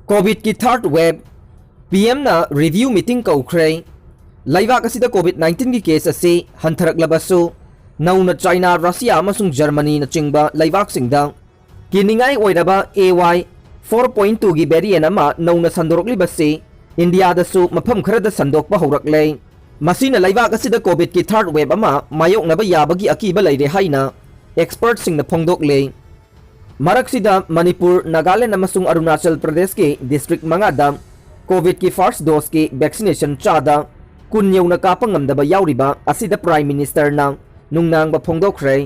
Covid की third web PM ना review meeting कौख्रे लैबाक असिदा कोविड 19 की केस असे हंथरकलबसु नौना चाइना रशिया अमसुंग जर्मनी न चिंगबा लैबाक सिंगदा किनिंगाई ओइरबा AY 4.2 की वेरिएंट अमा नौना संदोरकलिबसे इंडिया दसु मफम खरद संदोकबा हौरकले मसीना लैबाक असिदा कोविड की थर्ड वेब अमा मायोकनबा याबगी अकीबा लैरे हाइना एक्सपर्ट सिंगना फोंगदोकले मरकसिदा मणिपुर नागालैंड अमसुंग अरुणाचल प्रदेश के डिस्ट्रिक्ट मंगादा कोविड की फर्स्ट डोज की वैक्सीनेशन चादा कुन यौना कापा ngamdaba yauriba asida prime minister ना नुंगनांगबा फोंगदोखरे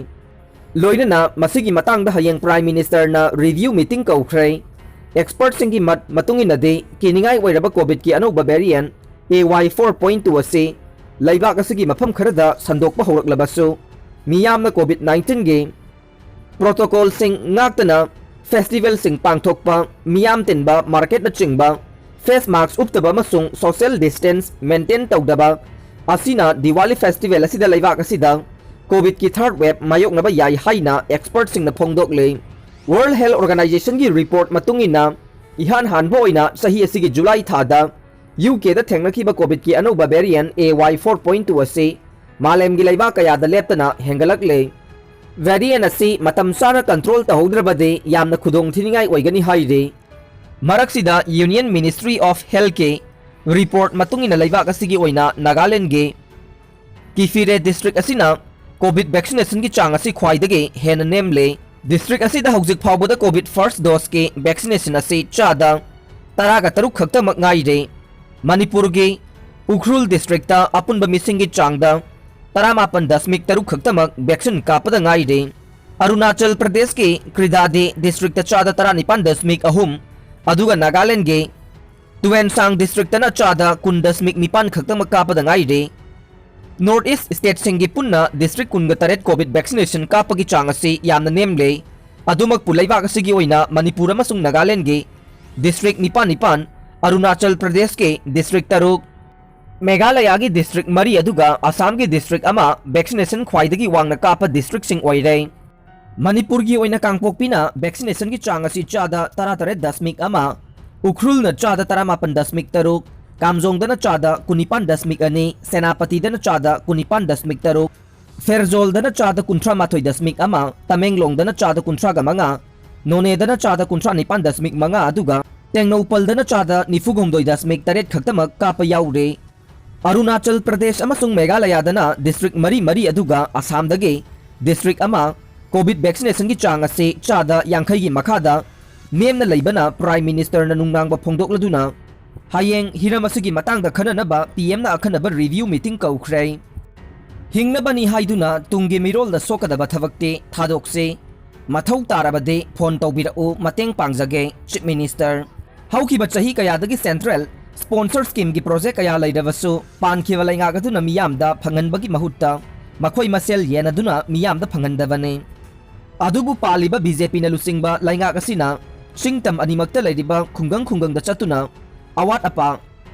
लोइनना मसिगी मतंगदा हयेंग प्राइम मिनिस्टर ना रिव्यू मीटिंग कौखरे एक्सपर्ट सिंगी मतुंगिनदे किनिंगाई ओइरबा कोविड की अनोबा वेरिएंट AY 4.2 असे लैबाक असिगी मफम खरदा संदोकबा हौरकलबसु मियामना कोविड 19 गे प्रोटोकॉल सिंग नाक्तना फेस्टिवल सिंग पांगथोकपा मियाम तिनबा मार्केट न चिंगबा फेस मास्क उपतबा मसुंग सोशल डिस्टेंस मेंटेन तौदबा असिना दिवाली फेस्टिवल असिदा लैबाक असिदा कोविड की थर्ड वेब मायोकनबा याई हाइना एक्सपर्ट सिंगना फोंगदोकले वर्ल्ड हेल्थ ऑर्गेनाइजेशन की रिपोर्ट मतुंगिना इहान हानबो ओइना सही असिगी जुलाई थादा UK दा थेंगनखिबा कोविड की अनोबा वेरिएंट AY 4.2 असे मालेमगी लैबाक कयादा लेप्तना हेंगलकले वेरिएंट असी मतम साना कंट्रोल तहौद्रबदे यामना खुदोंग थिनिंगाई ओइगनी हाइरे मरकसिदा यूनियन मिनिस्ट्री ऑफ हेल्थ के रिपोर्ट मतुंगिना लैबाक असिगी ओइना नागालैंड गे किफिरे डिस्ट्रिक्ट असिना कोविड वैक्सीनेशन की चांग असी ख्वाइदगे हेन नेमले डिस्ट्रिक्ट असिदा हौजिक फावबदा कोविड फर्स्ट डोज के वैक्सीनेशन असी चादा तरागा तरुक खक्तमक ngaire मणिपुर के उखरुल डिस्ट्रिक्ट अपुनबा मिसिंग की चांगदा 13.3 खक्तमक वैक्सीन कापदा ngaire अरुणाचल प्रदेश के क्रिदादे डिस्ट्रिक्ट चादा 19.3 अदुगा नागालैंड के तुवेनसांग डिस्ट्रिक्ट ना चादा 19.9 खक्तमक कापदा ngaire नॉर्थ ईस्ट स्टेट सिंगी पुन्ना डिस्ट्रिक्ट 19 कोविड वैक्सीनेशन कापगी चांग असी यामना नेमले अदुमक पुलैबाक असिगी ओइना मणिपुर अमसुंग नागालैंड के डिस्ट्रिक्ट 9 अरुणाचल प्रदेश के डिस्ट्रिक्ट 3 मेघालय की डिस्ट्रिक्ट 3 अदुगा असम की डिस्ट्रिक्ट अमा वैक्सीनेशन ख्वाइदगी वांगना कापा डिस्ट्रिक्ट सिंग ओइरे मणिपुर की ओइना कांगपोकपिना वैक्सीनेशन की चांग असी चादा 13.1 उखरुल न चादा 13.3 कामजोंगदना चादा 19.2 सेनापतिदना चादा 19.3 फेरजोलदना चादा 19.1 तमेंगलोंगदना चादा 19.5 नोनेदना चादा 19.5 अदुगा तेंगनौपलदना चादा 94.8 खक्तमक कापा याउरे अरुणाचल प्रदेश अमसुंग मेघालयदना डिस्ट्रिक्ट 3 अदुगा असमदगे डिस्ट्रिक्ट अमा कोविड वैक्सीनेशन की चांग असे चादा 50 की मखादा नेमना लैबना प्राइम मिनिस्टर ना नुंगनांगबा फोंगदोकलदुना हायेंग हिरम असिगी मतंगदा खननबा पीएम ना अखनबा review meeting कौख्रे हिंगनबनी हाइदुना Tungi मिरोलदा सोकदबा थबक्ते थादोकसे मथौ तारबदे phone तौबिरओ मतेंग पांगजगे chief minister हौकिबा चही कयादगी सेंट्रल स्पॉन्सर स्कीम की प्रोजेक्ट कया लैरबसु पानखिबा लैंगागदुना मियामदा फंगनबगी महुत्ता मखोय मसेल येनदुना मियामदा फंगनदबने अदुबु पालिबा बीजेपी ना लुसिंगबा लैंगाग असिना सिंगतम अनिमक्ता लैरिबा खुंगंगदा चतुना अवाट अपा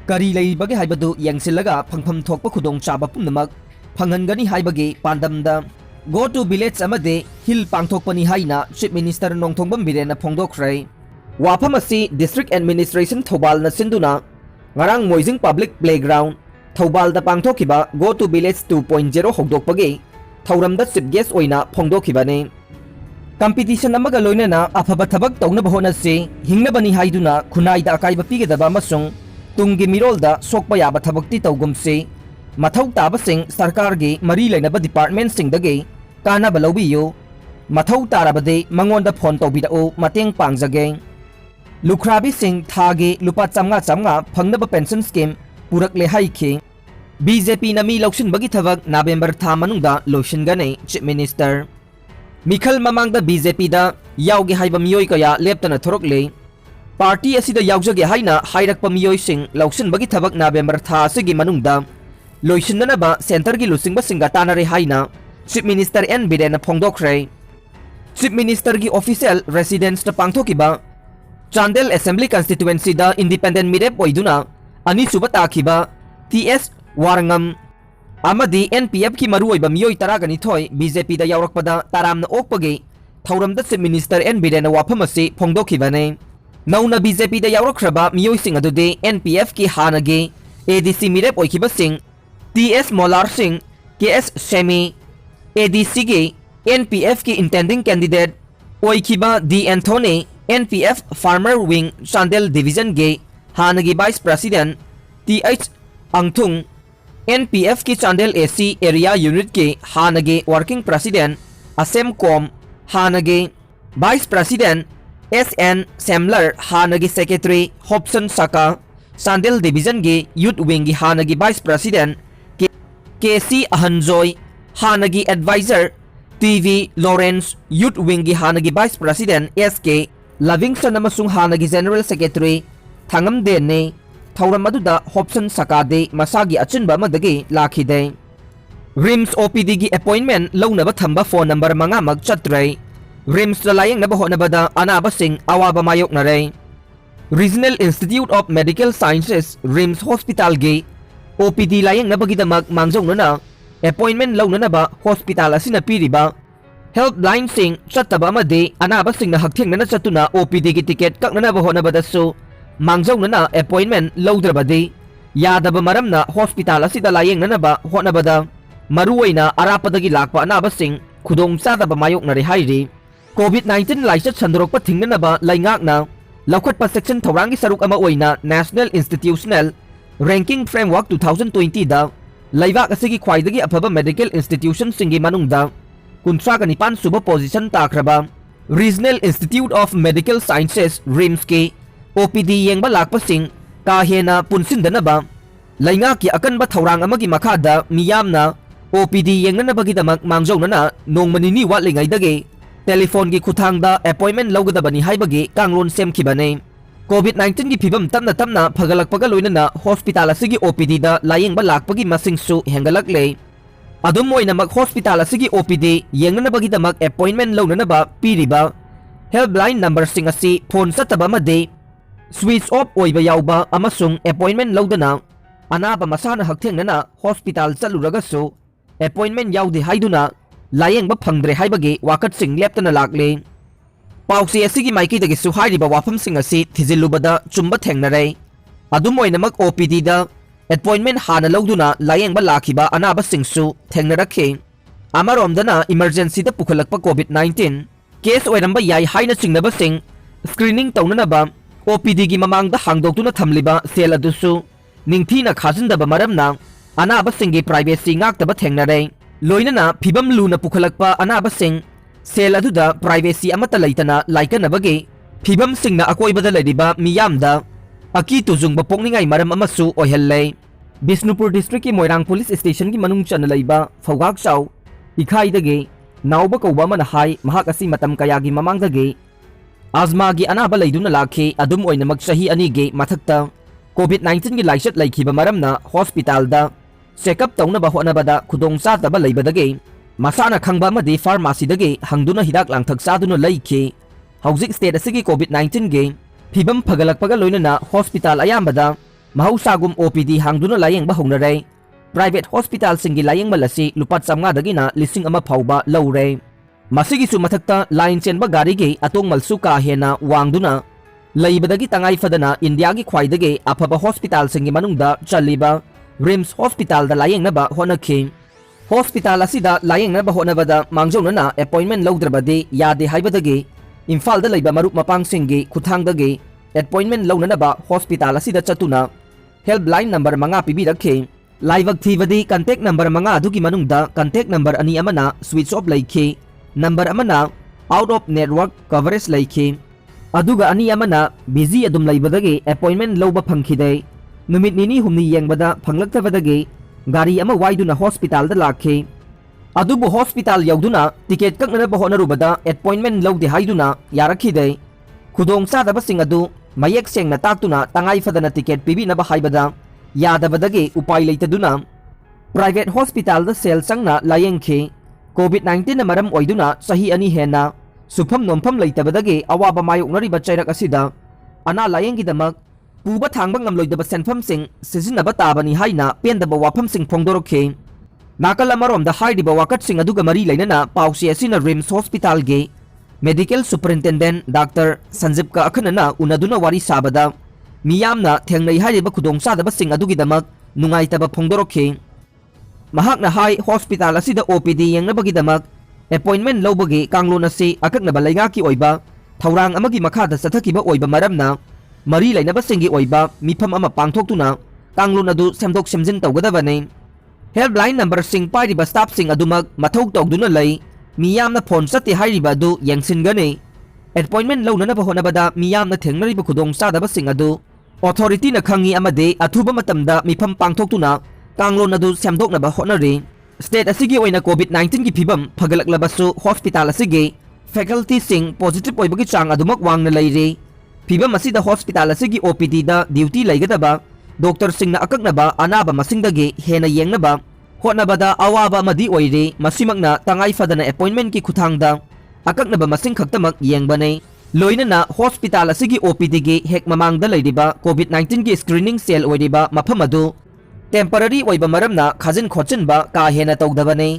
करी लैरिबगे हाइबदु यंगसिलगा फंगफम थोकपा खुदोंग चाबा पुनमक फंगनगनी हाइबगे पांडमदा गो टू विलेज अमदे हिल पांगथोकपनी हाइना चीफ मिनिस्टर नोंगथोंगबम बिरेना फोंगदोखरे वाफम असी डिस्ट्रिक्ट एडमिनिस्ट्रेशन थौबाल न सिंदुना ngarang moijing public playground Thoubal दा पांगथोखिबा गो टू विलेज 2.0 हौदोकपगे थौरमदा चीफ गेस्ट ओइना फोंगदोखिबाने कंपटीशन अमगा लोइनना अफबा थबक तौनबा होनसे हिंगनबनी हाइदुना खुनाइदा अकाइबा पिगदबा मसुंग तुंगी मिरोलदा सोकपा याबा थबक्ति तौगुमसे मथौ ताबसिंग सरकार गे मरी लेनबा डिपार्टमेंट सिंगदगे कानाबा लौबियो मथौ ताराबदे मंगोंदा फोन तौबिदाओ मतेंग पांगजगे लुखराबी सिंह थागे लुपा चमगा फंगनबा पेंशन स्कीम पुरकले हाइखे बीजेपी नमी लौसिनबगी थबक नवेंबर था मनुंगदा लोइसिनगने चीफ मिनिस्टर मिखल ममांगदा बीजेपी दा याउगे हाइबा मियोय कया लेप्तना थोरकले पार्टी असिदा याउजगे हाइना हाइरकपा मियोय सिंह लौसिनबगी थबक नवेंबर था सिगी मनुंगदा लोइसिननबा सेंटर की लुसिंगबा सिंगा तानारे हाइना चीफ मिनिस्टर एन बिरेना फोंगदोखरे चीफ मिनिस्टर की ऑफिशियल रेसिडेंस ता पांगथोकिबा चांदेल असेंबली कंस्टिट्युएंसी दा इंडिपेंडेंट मिरेप ओइदुना अनिसुबा ताखिबा TS वारंगम अमदी NPF की मरुओइबा मियोय तरागनिथोय बीजेपी दा यावरकपदा तारामना ओकपगे थौरमदा चीफ मिनिस्टर एन बिरेना वाफम असे फोंगदोखिबाने नौना बीजेपी दा यावरखरबा मियोइसिंग अदुदे एनपीएफ की हानगे एडीसी मिरेप ओइखिबसिंग TS Molar Singh KS Semi ADC के एनपीएफ की इंटेंडिंग कैंडिडेट ओइखिबा D Anthony NPF farmer wing Chandel division के हानगी vice president TH Angthung NPF की चांदेल एसी एरिया यूनिट के हानगे वर्किंग प्रेसिडेंट असेम कोम हानगे वाइस प्रेसिडेंट एसएन सेमलर हानगी secretary Hobson Saka Chandel division के यूथ विंग की हानगी वाइस प्रेसिडेंट केसी अहनजोय हानगी adviser TV Lawrence youth wing की हानगी वाइस प्रेसिडेंट एसके लविंगस्टन अमसुंग हानगी जनरल सेक्रेटरी थांगमदेन ने थौरम अदुदा हॉब्सन सकादे मसागी अचुनबा मदगी लाखिदे रिम्स ओपीडी की अपॉइंटमेंट लौनबा थंबा फोन नंबर मंगा मग चत्रै रिम्स लायंगनबा होनबदा अनाबसिंग अवाबा मायोकनरे regional institute of medical sciences RIMS hospital के ओपीडी लायंगनबगिदमक मांगजौनना अपॉइंटमेंट लौननबा हॉस्पिटल असिना पीरिबा हेल्पलाइन सिंह चत्तबा अमदे अनाबसिंगना हक्थेंगना चतुना ओपीडी की टिकेट कक्ननबा होनबदसु मांगजौनना अपॉइंटमेंट लौद्रबदे यादब मरमना हॉस्पिटल असिदा लायंगनबा होनबदा मरुओइना अरापदगी लाकपा अनाबसिंग खुदोंग चादबा मायोकनरे हाइरि कोविड-19 लाइचत संदोरकपा थिंगनबा लाइंगाकना लौखटपा सेक्शन थौरांगी सरुक अमा ओइना नेशनल इंस्टीट्यूशनल रैंकिंग फ्रेमवर्क 2020 दा लैबाक असिगी ख्वाइदगी अफबा मेडिकल इंस्टीट्यूशन सिंगी मनुंगदा 39 सुबह पोजीशन ताख्रबा regional institute of medical sciences RIMS के ओपीडी येंगबा लाकपसिंग का हेना पुनसिंदनबा लैंगाकी अकनबा थौरांग अमगी मखादा मियामना ओपीडी येंगनबगिदमक मांगजौनना नोंमनिनी वाटलिंगाइदगे टेलीफोन की खुथांगदा अपॉइंटमेंट लौगदबनी हाइबगे कांगलोन सेमखिबने कोविड-19 की फिबम तमना तमना फगलकपगा लोइनना हॉस्पिटल असिगी ओपीडी दा लायंगबा लाकपगी मसिंगसु हेंगलकले अदुम ओइनमक हॉस्पिटल असिगी ओपीडी येंगनबगिदमक अपॉइंटमेंट लौननबा पीरिबा हेल्पलाइन नंबर सिंग असि फोन सतबा मदे स्विच ऑफ ओइबा याउबा अमसुंग अपॉइंटमेंट लौदना अनाबा मसाना हक्थेंगना हॉस्पिटल चलुरगसु अपॉइंटमेंट याउदे हाइदुना लायंगबा फंगद्रे हाइबगे वाकट सिंग लेप्तना लाकले पाउसी असिगी माइकीदगे सुहाइरिबा वाफम सिंग असि थिजिलुबदा चुम्बा थेंगनरे अदुम ओइनमक ओपीडी दा अपॉइंटमेंट हाना लौदुना लायंगबा लाखिबा अनाबा सिंगसु थेंगनरखे अमरोमदना इमरजेंसी दा पुखलकपा कोविड-19 केस ओइरंबा याइ हाइना चिंगनबा सिंग स्क्रीनिंग तौननबा ओपीडी की ममांगदा हांगदोक्तुना थमलिबा सेल अदुसु निंगथीना खाजिंदबा मरमना अनाबा सिंगी प्राइवेसी ngaktaba थेंगनरे लोइनना फिबम लूना पुखलकपा अनाबा सिंग सेल अदुदा प्राइवेसी अमता लैतना लाइकनबगे फिबम सिंगना अकोइबदा लैरिबा मियामदा अकी तुजुंगबा पोंगनिंगाई मरम अमसु ओहल्ले बिष्णुपुर डिस्ट्रिक्ट की मोइरांग पुलिस स्टेशन की मनुंग चन लैबा फौगाक चाउ इखाइदगे नाउबा कौबा मन हाई महाक असि मतम कयागी ममांगदगे आजमा की अनाबा लैदुना लाखे अदुम ओइनमक सही अनिगे मथक्ता कोविड-19 की लाइचत लैखिबा मरमना हॉस्पिटल दा चेकअप तौनबा होनबदा खुदोंग चादबा लैबदगे मसाना खंगबा मदे फार्मेसीदगे हंगदुना हिदाक लांथक चादुना लैखे हौजिक स्टेट असिगी कोविड-19 गे फिबम फगलकपगा लोइनना हॉस्पिटल अयामबदा महौसागुम ओपीडी हांगदुना लायंगबा हौनरे प्राइवेट हॉस्पिटल सिंगी लायंगबा लसी लुपा 500 दगिना 1,000 फाउबा लौरे मसिगिसु मथक्ता लाइन चेनबा गारीगे अतोंगमलसु का हेना वांगदुना लैबदगी तंगाई फदना इंडिया की ख्वाइदगे अफबा हॉस्पिटल सिंगी मनुंगदा चलिबा रिम्स हॉस्पिटल दा लायंगनबा होनखे हॉस्पिटल असिदा लायंगनबा होनबदा मांगजौनना अपॉइंटमेंट लौद्रबदे यादे हाइबदगे इम्फाल दा लैबा मरुप मपांग सिंगी खुथांगदगे अपॉइंटमेंट लौननबा हॉस्पिटल असिदा चतुना हेल्पलाइन नंबर मंगा पिबिरखे लाइवक थीबदी कांटेक्ट नंबर मंगा अदुगी मनुंगदा कांटेक्ट नंबर अनि अमना स्विच ऑफ लैखे नंबर अमना आउट ऑफ नेटवर्क कवरेज लैखे अदुगा अनि अमना बिजी अदुम लैबदगे अपॉइंटमेंट लौबा फंखिदे नुमित निनी हुमनी येंगबदा फंगलक्तबदगे गाड़ी अमा वाइदुना हॉस्पिटल दा लाखे अदुबु हॉस्पिटल यौदुना टिकेट कक्ननबा होनरुबदा अपॉइंटमेंट लौदे हाइदुना यारखिदे खुदोंग चादबसिंग अदु मयेक सेंगना ताक्तुना तंगाई फदना टिकेट पिबिनबा हाइबदा यादबदगे उपाय लैतदुना प्राइवेट हॉस्पिटल दा सेल संगना लायंखे कोविड-19 ना मरम ओइदुना सही अनि हेना सुफम नोमफम लैतबदगे अवाबा मायोकनरिबा चैरक असिदा अना लायंगिदमक पुबा थांबा ngamloidaba senfamsing sizinaba tabani haina pendaba wafamsing phongdorokhe nakal amarom da haidiba wakatsing aduga mari leinana pausi asina rims hospital ge medical superintendent doctor Sanjeev का अखनना उनदुना वारी साबदा मियामना थेंगनै हारिबा खुदोंचादबसिंग अदुगिदमक नुंगाइतबा फोंदोरखि महाकना हाई हॉस्पिटल असिदा ओपीडी येंगनबगिदमक अपॉइंटमेंट लौबगी कांगलोन असि अकक्नबा लैगाकी ओइबा थौरांग अमगी मखादा चथकिबा ओइबा मरमना मरी लैनबसिंगी ओइबा मिफम अमा पांगथोक्तुना कांगलोन अदु सेमदोक सेमजिन तौगदबने हेल्पलाइन नंबर सिंग पाइरिबा स्टाफ सिंग अदुमक मथौ तौदुना लै मियामना phone चते हाइरिबा अदु येंगसिनगने अपॉइंटमेंट लौननबा होनबदा मियामना थेंगनरिबा खुदोंचादबसिंग अदु ऑथोरिटी न खंगी अमदे अथुबा मतमदा मिफम पांगथोक्तुना कांगलोन अदु सेमदोकनबा होनरि स्टेट असिगी ओइना कोविड-19 की फिबम फगलकलबसु हॉस्पिटल असिगी फैकल्टी सिंग पॉजिटिव ओइबगी चांग अदुमक वांगना लैरे फिबम असिदा हॉस्पिटल असिगी ओपीडी दा ड्यूटी लैगदबा डॉक्टर सिंगना अकक्नबा अनाबा मसिंगदगी हेना येंगनबा होनबदा अवाबा मदी ओइरे मसिमकना तंगाई फदना अपॉइंटमेंट की खुथांगदा अकक्नबा मसिंग खक्तमक येंगबने लोइनना हॉस्पिटल असिगी ओपीडी गी हेक ममांगदा लैरिबा कोविड-19 की स्क्रीनिंग सेल ओइरिबा मफम अदु टेम्पररी ओइबा मरमना खाजिन खोचिनबा का हेना तौदबने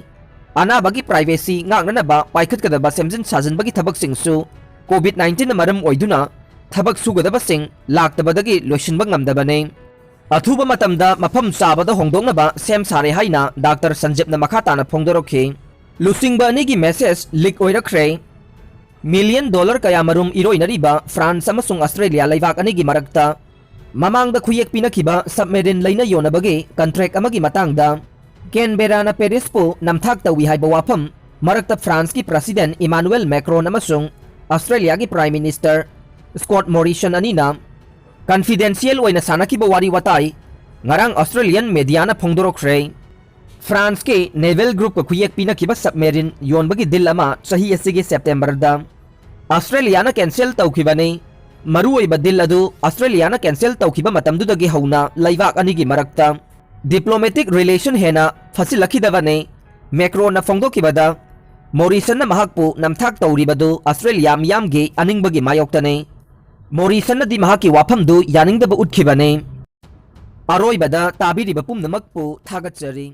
अनाबगी प्राइवेसी ngagnanaba पाइखतकदबा सेमजिन साजिनबगी थबकसिंगसु कोविड-19 मरम ओइदुना थबक सुगदबसिंग लाक्तबदगी लोइसिनबा ngamdabane अथुबा मतमदा मफम चाबदा होंदोंनबा सेम सारे हाइना डॉक्टर संजीवना मखाताना फोंदोरखि लुसिंगबा अनिगी मेसेज लीक ओइरखरे $1 मिलियन कयामरुम इरोइनरिबा फ्रांस अमसुंग ऑस्ट्रेलिया लैवाक अनिगी मरक्ता ममांगदा खुयेक पिनखिबा सबमेरिन लैना योनबगे कंट्रैक्ट अमगी मतांगदा कैनबेराना पेरिसपु नमथाक तवी हाइबा वाफम मरक्ता फ्रांस की प्रेसिडेंट इमानुएल मैक्रोन अमसुंग ऑस्ट्रेलिया की प्राइम मिनिस्टर स्कॉट मॉरिसन अनीना कॉन्फिडेंशियल ओइना सानकिबा वारी वताई ngarang ऑस्ट्रेलियन मीडियाना फोंदोरखरे फ्रांस के नेवल ग्रुप को खुयेक पिनखिबा सबमेरिन योनबगी दिल अमा सही असिगे सेप्टेम्बर दा ऑस्ट्रेलियाना कैंसिल तौखिबने मरुओइबा दिल अदु ऑस्ट्रेलियाना कैंसिल तौखिबा मतमदुदगी हौना लैवाक अनिगी मरक्ता डिप्लोमेटिक रिलेशन हेना फसिलखिदबने मैक्रोन फोंदोखिबदा मोरिसन महकपु नमथाक तौरिबदु ऑस्ट्रेलिया मियामगे अनिंगबगी मायोक्तने मोरिसन दी महकी वाफमदु यानिंगदब उठखिबने अरोइबदा ताबिरिबा पुमनमकपु थागतचरी।